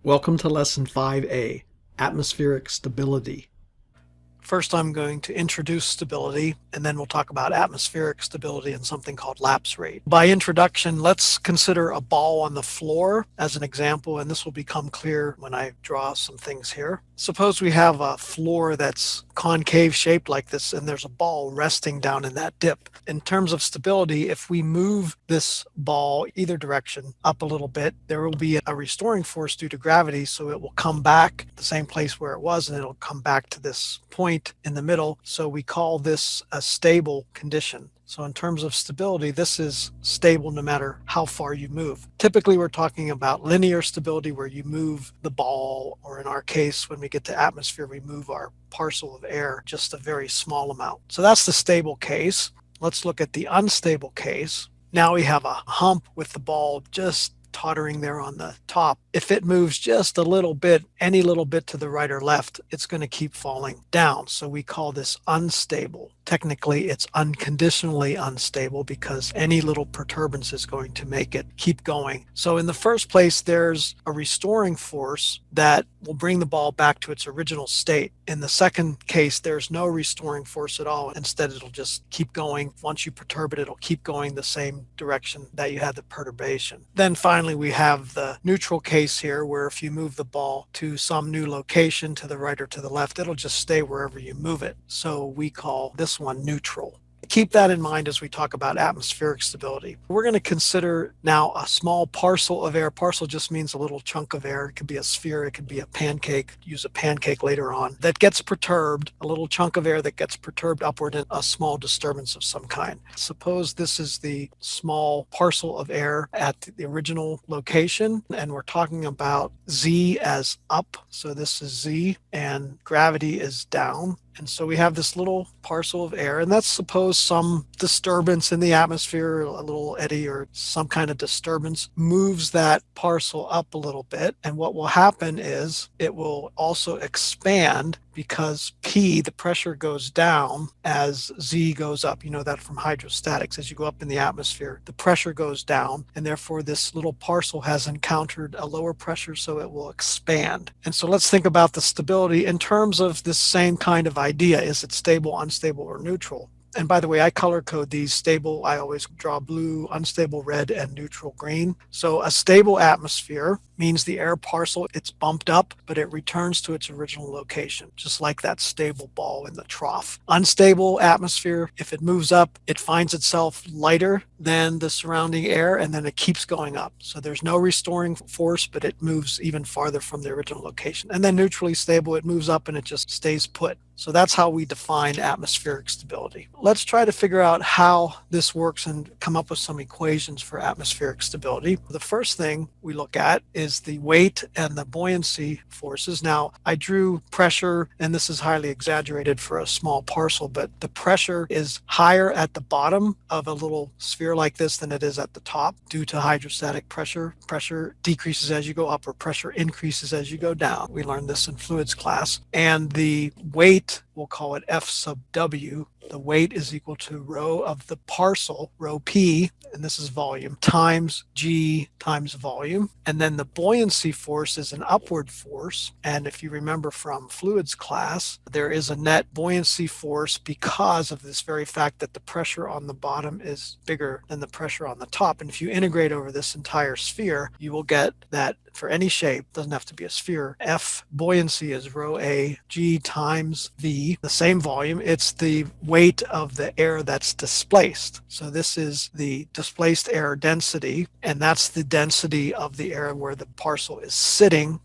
Welcome to Lesson 5A, Atmospheric Stability. First, I'm going to introduce stability, and then we'll talk about atmospheric stability and something called lapse rate. By introduction, let's consider a ball on the floor as an example, and this will become clear when I draw some things here. Suppose we have a floor that's concave shaped like this, and there's a ball resting down in that dip. In terms of stability, if we move this ball either direction up a little bit, there will be a restoring force due to gravity, so it will come back the same place where it was, and it'll come back to this point in the middle. So we call this a stable condition. So in terms of stability, this is stable no matter how far you move. Typically, we're talking about linear stability where you move the ball, or in our case, when we get to atmosphere, we move our parcel of air just a very small amount. So that's the stable case. Let's look at the unstable case. Now we have a hump with the ball just tottering there on the top. If it moves just a little bit, any little bit to the right or left, it's going to keep falling down. So we call this unstable. Technically, it's unconditionally unstable because any little perturbance is going to make it keep going. So in the first place, there's a restoring force that will bring the ball back to its original state. In the second case, there's no restoring force at all. Instead, it'll just keep going. Once you perturb it, it'll keep going the same direction that you had the perturbation. Then finally, we have the neutral case here, where if you move the ball to some new location to the right or to the left, it'll just stay wherever you move it. So we call this one neutral. Keep that in mind as we talk about atmospheric stability. We're going to consider now a small parcel of air. Parcel just means a little chunk of air. It could be a sphere, it could be a pancake. Use a pancake later on. That gets perturbed, a little chunk of air that gets perturbed upward in a small disturbance of some kind. Suppose this is the small parcel of air at the original location, and we're talking about Z as up. So this is Z, and gravity is down. And so we have this little parcel of air, and let's suppose some disturbance in the atmosphere, a little eddy or some kind of disturbance, moves that parcel up a little bit. And what will happen is it will also expand because P, the pressure, goes down as Z goes up. You know that from hydrostatics. As you go up in the atmosphere, the pressure goes down, and therefore this little parcel has encountered a lower pressure, so it will expand. And so let's think about the stability in terms of this same kind of idea. Is it stable, unstable, or neutral? And by the way, I color code these. Stable, I always draw blue, unstable red, and neutral green. So a stable atmosphere means the air parcel, it's bumped up, but it returns to its original location, just like that stable ball in the trough. Unstable atmosphere, if it moves up, it finds itself lighter than the surrounding air, and then it keeps going up. So there's no restoring force, but it moves even farther from the original location. And then neutrally stable, it moves up and it just stays put. So that's how we define atmospheric stability. Let's try to figure out how this works and come up with some equations for atmospheric stability. The first thing we look at is the weight and the buoyancy forces. Now, I drew pressure, and this is highly exaggerated for a small parcel, but the pressure is higher at the bottom of a little sphere like this than it is at the top due to hydrostatic pressure. Pressure decreases as you go up, or pressure increases as you go down. We learned this in fluids class. And the weight, we'll call it F sub W. The weight is equal to rho of the parcel, rho P, and this is volume, times G times volume. And then the buoyancy force is an upward force. And if you remember from fluids class, there is a net buoyancy force because of this very fact that the pressure on the bottom is bigger than the pressure on the top. And if you integrate over this entire sphere, you will get that for any shape, doesn't have to be a sphere, F buoyancy is rho A G times V, the same volume. It's the weight of the air that's displaced. So this is the displaced air density, and that's the density of the air where the parcel is sitting.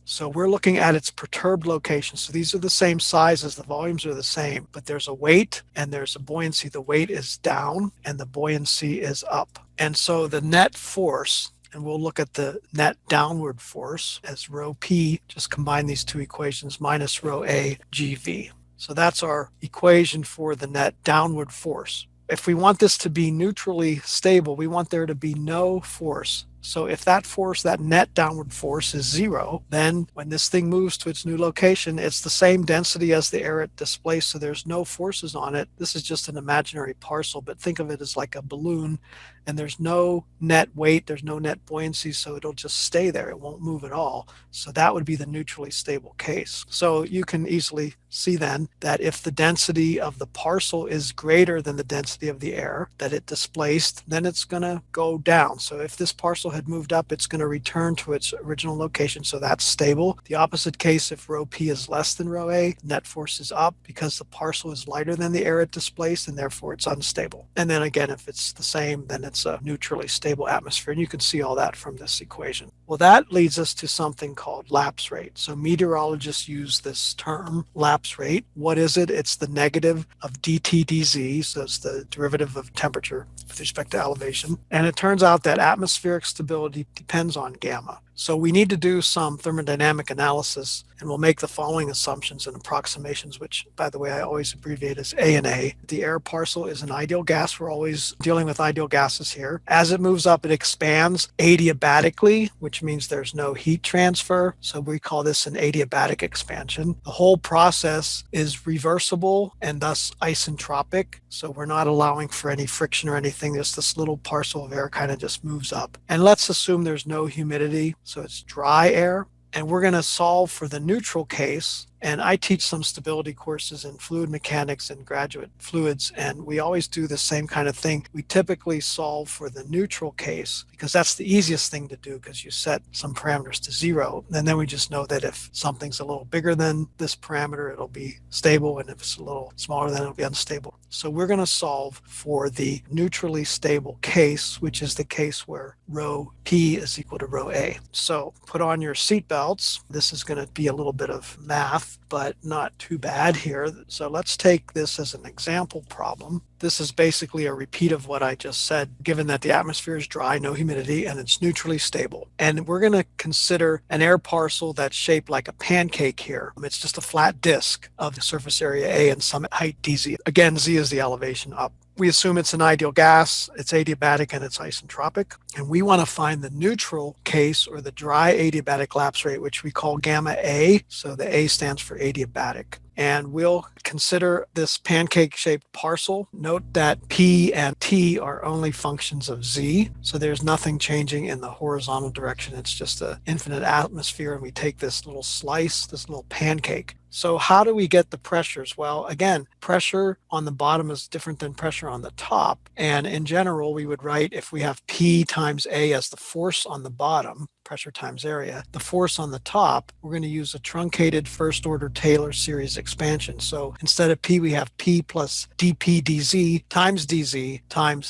So we're looking at its perturbed location. So these are the same sizes, the volumes are the same, but there's a weight and there's a buoyancy. The weight is down and the buoyancy is up. And so the net force, and we'll look at the net downward force as rho P, just combine these two equations, minus rho A GV. So that's our equation for the net downward force. If we want this to be neutrally stable, we want there to be no force. So if that force, that net downward force, is zero, then when this thing moves to its new location, it's the same density as the air it displaced, so there's no forces on it. This is just an imaginary parcel, but think of it as like a balloon, and there's no net weight, there's no net buoyancy, so it'll just stay there. It won't move at all. So that would be the neutrally stable case. So you can easily see then that if the density of the parcel is greater than the density of the air that it displaced, then it's going to go down. So if this parcel had moved up, it's going to return to its original location. So that's stable. The opposite case, if rho p is less than rho a, net force is up because the parcel is lighter than the air it displaced, and therefore it's unstable. And then again, if it's the same, then it's a neutrally stable atmosphere. And you can see all that from this equation. Well, that leads us to something called lapse rate. So meteorologists use this term, lapse rate. What is it? It's the negative of dt dz, so it's the derivative of temperature with respect to elevation. And it turns out that atmospheric stability depends on gamma. So we need to do some thermodynamic analysis, and we'll make the following assumptions and approximations, which, by the way, I always abbreviate as A and A. The air parcel is an ideal gas. We're always dealing with ideal gases here. As it moves up, it expands adiabatically, which means there's no heat transfer. So we call this an adiabatic expansion. The whole process is reversible and thus isentropic. So we're not allowing for any friction or anything. Just this little parcel of air kind of just moves up. And let's assume there's no humidity. So it's dry air. And we're going to solve for the neutral case. And I teach some stability courses in fluid mechanics and graduate fluids, and we always do the same kind of thing. We typically solve for the neutral case because that's the easiest thing to do, because you set some parameters to 0. And then we just know that if something's a little bigger than this parameter, it'll be stable, and if it's a little smaller, then it'll be unstable. So we're going to solve for the neutrally stable case, which is the case where rho p is equal to rho a. So put on your seatbelts. This is going to be a little bit of math, but not too bad here. So let's take this as an example problem. This is basically a repeat of what I just said, given that the atmosphere is dry, no humidity, and it's neutrally stable. And we're going to consider an air parcel that's shaped like a pancake here. It's just a flat disk of the surface area A and some height dz. Again, z is the elevation up. We assume it's an ideal gas, it's adiabatic, and it's isentropic. And we want to find the neutral case, or the dry adiabatic lapse rate, which we call gamma A. So the A stands for adiabatic. And we'll consider this pancake-shaped parcel. Note that P and T are only functions of Z, so there's nothing changing in the horizontal direction. It's just an infinite atmosphere, and we take this little slice, this little pancake. So how do we get the pressures? Well, again, pressure on the bottom is different than pressure on the top. And in general, we would write, if we have P times A as the force on the bottom, pressure times area, the force on the top, we're going to use a truncated first order Taylor series expansion. So instead of P, we have P plus dP dz times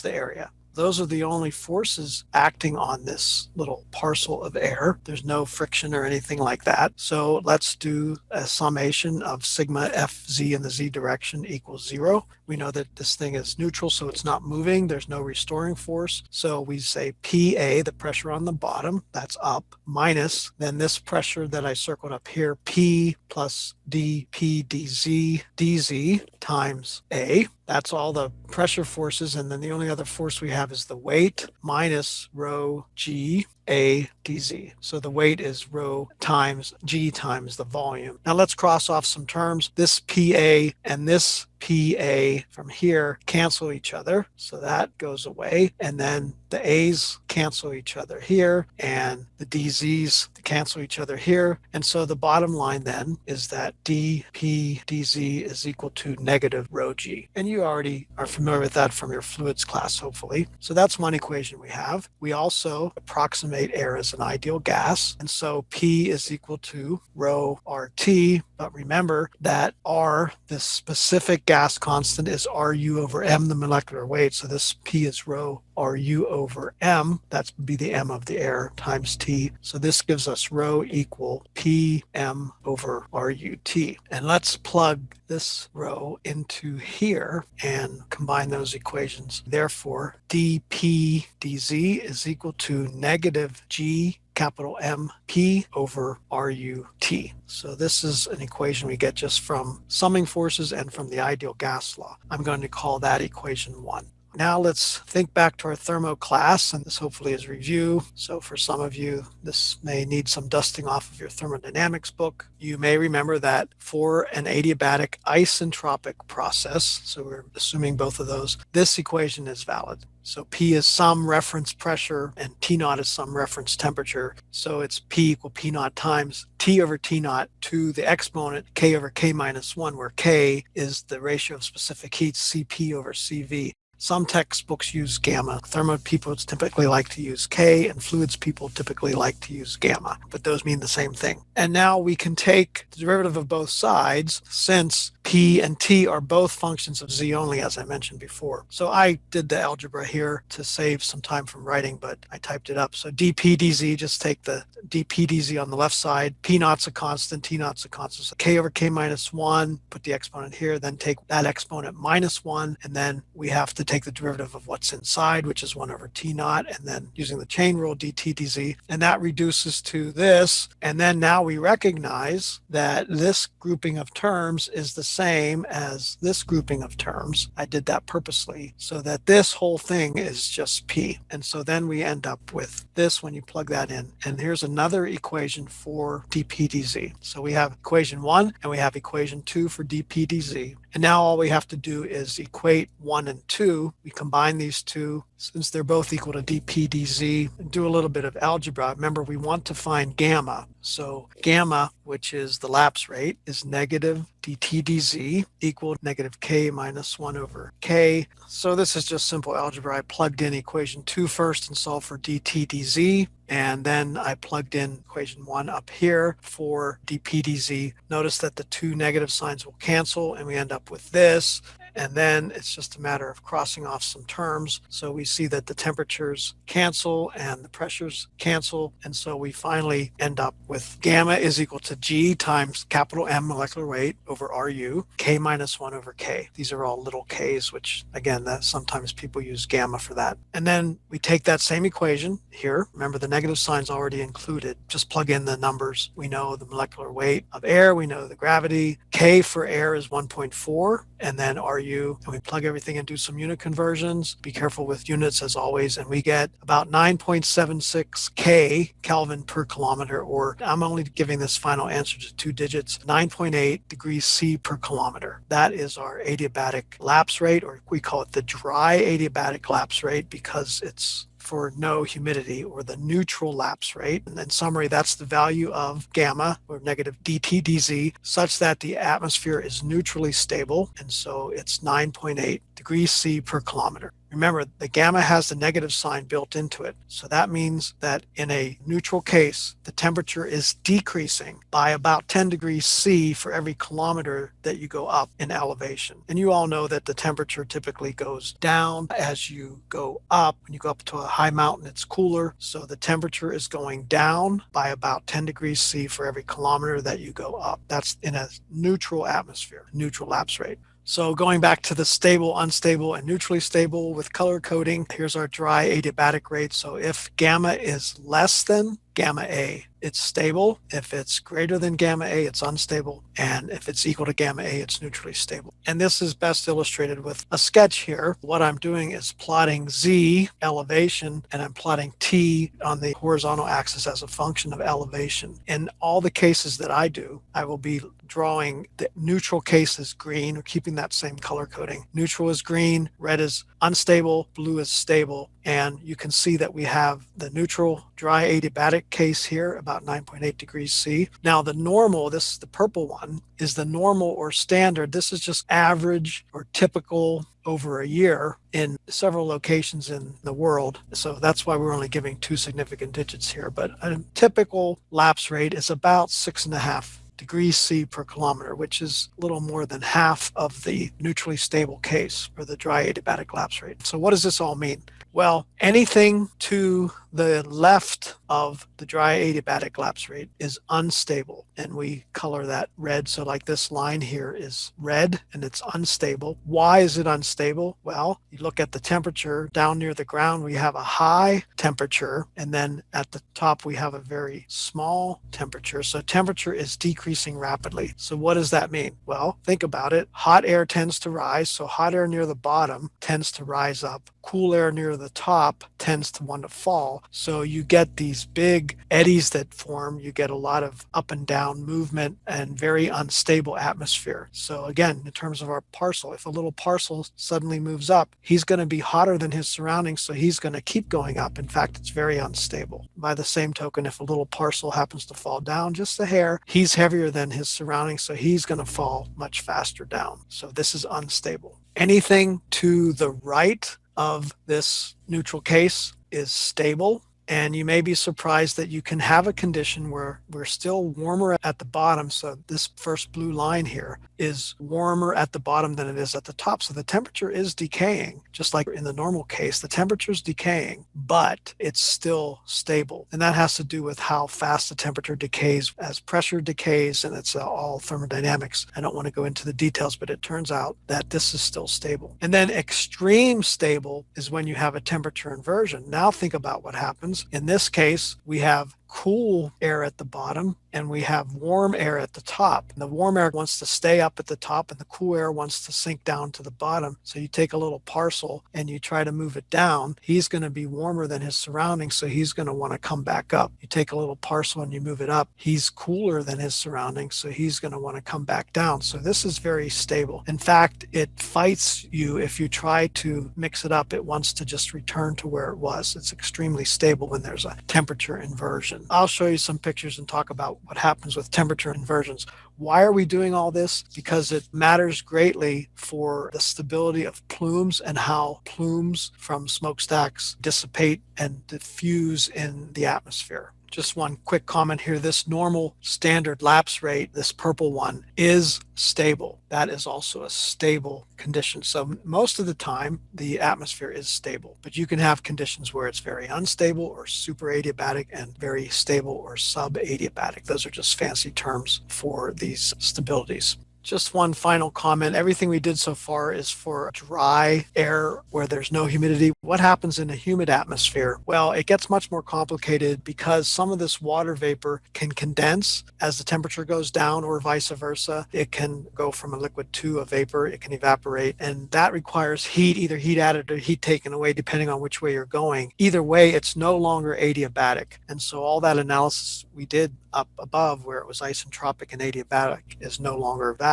the area. Those are the only forces acting on this little parcel of air. There's no friction or anything like that. So let's do a summation of sigma fz in the z direction equals 0. We know that this thing is neutral, so it's not moving. There's no restoring force. So we say PA, the pressure on the bottom, that's up, minus then this pressure that I circled up here, P plus dP dz times A. That's all the pressure forces, and then the only other force we have is the weight, minus rho g a dz. So the weight is rho times g times the volume. Now let's cross off some terms. This PA and this PA from here cancel each other, so that goes away. And then the A's cancel each other here, and the DZ's cancel each other here. And so the bottom line then is that dP dz is equal to negative rho g. And you already are familiar with that from your fluids class, hopefully. So that's one equation we have. We also approximate air as an ideal gas. And so P is equal to rho RT. But remember that R, this specific gas constant, is RU over M, the molecular weight. So this P is rho RU over M. That would be the M of the air times T. So this gives us rho equal PM over RUT. And let's plug this rho into here and combine those equations. Therefore, dP dz is equal to negative G capital MP over RUT. So this is an equation we get just from summing forces and from the ideal gas law. I'm going to call that equation 1. Now let's think back to our thermo class, and this hopefully is review. So for some of you, this may need some dusting off of your thermodynamics book. You may remember that for an adiabatic isentropic process, so we're assuming both of those, this equation is valid. So P is some reference pressure and T naught is some reference temperature. So it's P equal P naught times T over T naught to the exponent K over K minus 1, where K is the ratio of specific heat, CP over CV. Some textbooks use gamma. Thermo people typically like to use K, and fluids people typically like to use gamma, but those mean the same thing. And now we can take the derivative of both sides, since P and T are both functions of Z only, as I mentioned before. So I did the algebra here to save some time from writing, but I typed it up. So dP dZ, just take the dP dZ on the left side. P naught's a constant, T naught's a constant. So K over K minus 1, put the exponent here, then take that exponent minus 1, and then we have to take the derivative of what's inside, which is 1 over T naught, and then using the chain rule, dt dz, and that reduces to this. And then now we recognize that this grouping of terms is the same as this grouping of terms. I did that purposely so that this whole thing is just P. And so then we end up with this when you plug that in. And here's another equation for dP dz. So we have equation 1 and we have equation 2 for dP dz. And now all we have to do is equate 1 and 2. We combine these two since they're both equal to dP dz, and do a little bit of algebra. Remember, we want to find gamma. So gamma, which is the lapse rate, is negative dt dz equal negative K minus 1 over K. So this is just simple algebra. I plugged in equation 2 first and solved for dt dz. And then I plugged in equation 1 up here for dP dz. Notice that the two negative signs will cancel and we end up with this. And then it's just a matter of crossing off some terms. So we see that the temperatures cancel and the pressures cancel. And so we finally end up with gamma is equal to G times capital M molecular weight over RU, K minus 1 over K. These are all little k's, which again, that sometimes people use gamma for that. And then we take that same equation here. Remember, the negative sign's already included. Just plug in the numbers. We know the molecular weight of air. We know the gravity. K for air is 1.4. And then RU, and we plug everything and do some unit conversions. Be careful with units as always, and we get about 9.76 K Kelvin per kilometer, or I'm only giving this final answer to 2 digits, 9.8 degrees C per kilometer. That is our adiabatic lapse rate, or we call it the dry adiabatic lapse rate because it's for no humidity, or the neutral lapse rate. And in summary, that's the value of gamma, or negative dt dz, such that the atmosphere is neutrally stable. And so it's 9.8 degrees C per kilometer. Remember, the gamma has the negative sign built into it. So that means that in a neutral case, the temperature is decreasing by about 10 degrees C for every kilometer that you go up in elevation. And you all know that the temperature typically goes down as you go up. When you go up to a high mountain, it's cooler. So the temperature is going down by about 10 degrees C for every kilometer that you go up. That's in a neutral atmosphere, neutral lapse rate. So going back to the stable, unstable, and neutrally stable with color coding, here's our dry adiabatic rate. So if gamma is less than gamma A, it's stable. If it's greater than gamma A, it's unstable. And if it's equal to gamma A, it's neutrally stable. And this is best illustrated with a sketch here. What I'm doing is plotting Z, elevation, and I'm plotting T on the horizontal axis as a function of elevation. In all the cases that I do, I will be drawing the neutral case as green, or keeping that same color coding. Neutral is green, red is unstable, blue is stable. And you can see that we have the neutral dry adiabatic case here, about 9.8 degrees C. Now the normal, this is the purple one, is the normal or standard. This is just average or typical over a year in several locations in the world. So that's why we're only giving 2 significant digits here. But a typical lapse rate is about 6.5 degrees C per kilometer, which is a little more than half of the neutrally stable case, or the dry adiabatic lapse rate. So what does this all mean? Well, anything to The left of the dry adiabatic lapse rate is unstable, and we color that red. So like this line here is red and it's unstable. Why is it unstable? Well, you look at the temperature down near the ground, we have a high temperature, and then at the top we have a very small temperature. So temperature is decreasing rapidly. So what does that mean? Well, think about it. Hot air tends to rise, so hot air near the bottom tends to rise up. Cool air near the top tends to want to fall. So you get these big eddies that form. You get a lot of up and down movement and very unstable atmosphere. So again, in terms of our parcel, if a little parcel suddenly moves up, he's going to be hotter than his surroundings, so he's going to keep going up. In fact, it's very unstable. By the same token, if a little parcel happens to fall down just a hair, he's heavier than his surroundings, so he's going to fall much faster down. So this is unstable. Anything to the right of this neutral case is stable. And you may be surprised that you can have a condition where we're still warmer at the bottom. So this first blue line here is warmer at the bottom than it is at the top. So the temperature is decaying, just like in the normal case. The temperature is decaying, but it's still stable. And that has to do with how fast the temperature decays as pressure decays, and it's all thermodynamics. I don't want to go into the details, but it turns out that this is still stable. And then extreme stable is when you have a temperature inversion. Now think about what happens. In this case, we have cool air at the bottom and we have warm air at the top. And the warm air wants to stay up at the top and the cool air wants to sink down to the bottom. So you take a little parcel and you try to move it down. He's going to be warmer than his surroundings, so he's going to want to come back up. You take a little parcel and you move it up. He's cooler than his surroundings, so he's going to want to come back down. So this is very stable. In fact, it fights you if you try to mix it up. It wants to just return to where it was. It's extremely stable when there's a temperature inversion. I'll show you some pictures and talk about what happens with temperature inversions. Why are we doing all this? Because it matters greatly for the stability of plumes and how plumes from smokestacks dissipate and diffuse in the atmosphere. Just one quick comment here. This normal standard lapse rate, this purple one, is stable. That is also a stable condition. So most of the time, the atmosphere is stable. But you can have conditions where it's very unstable or super adiabatic and very stable or sub-adiabatic. Those are just fancy terms for these stabilities. Just one final comment. Everything we did so far is for dry air where there's no humidity. What happens in a humid atmosphere? Well, it gets much more complicated because some of this water vapor can condense as the temperature goes down, or vice versa. It can go from a liquid to a vapor. It can evaporate, and that requires heat, either heat added or heat taken away, depending on which way you're going. Either way, it's no longer adiabatic. And so all that analysis we did up above where it was isentropic and adiabatic is no longer valid.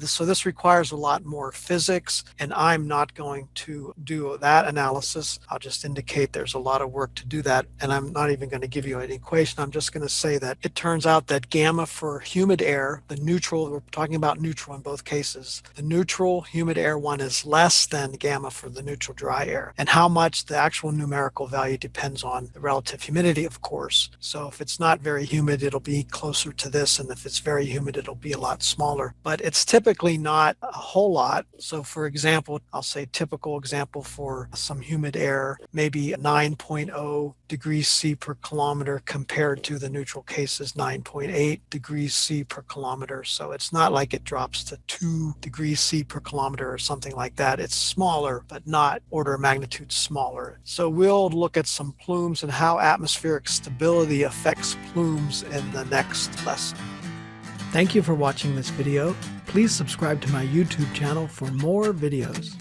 So this requires a lot more physics, and I'm not going to do that analysis. I'll just indicate there's a lot of work to do that, and I'm not even going to give you an equation. I'm just going to say that it turns out that gamma for humid air, the neutral, we're talking about neutral in both cases, the neutral humid air one is less than gamma for the neutral dry air. And how much, the actual numerical value depends on the relative humidity, of course. So if it's not very humid, it'll be closer to this, and if it's very humid, it'll be a lot smaller. But it's typically not a whole lot. So for example, I'll say typical example for some humid air, maybe 9.0 degrees C per kilometer compared to the neutral cases 9.8 degrees C per kilometer. So it's not like it drops to 2 degrees C per kilometer or something like that. It's smaller, but not order of magnitude smaller. So we'll look at some plumes and how atmospheric stability affects plumes in the next lesson. Thank you for watching this video. Please subscribe to my YouTube channel for more videos.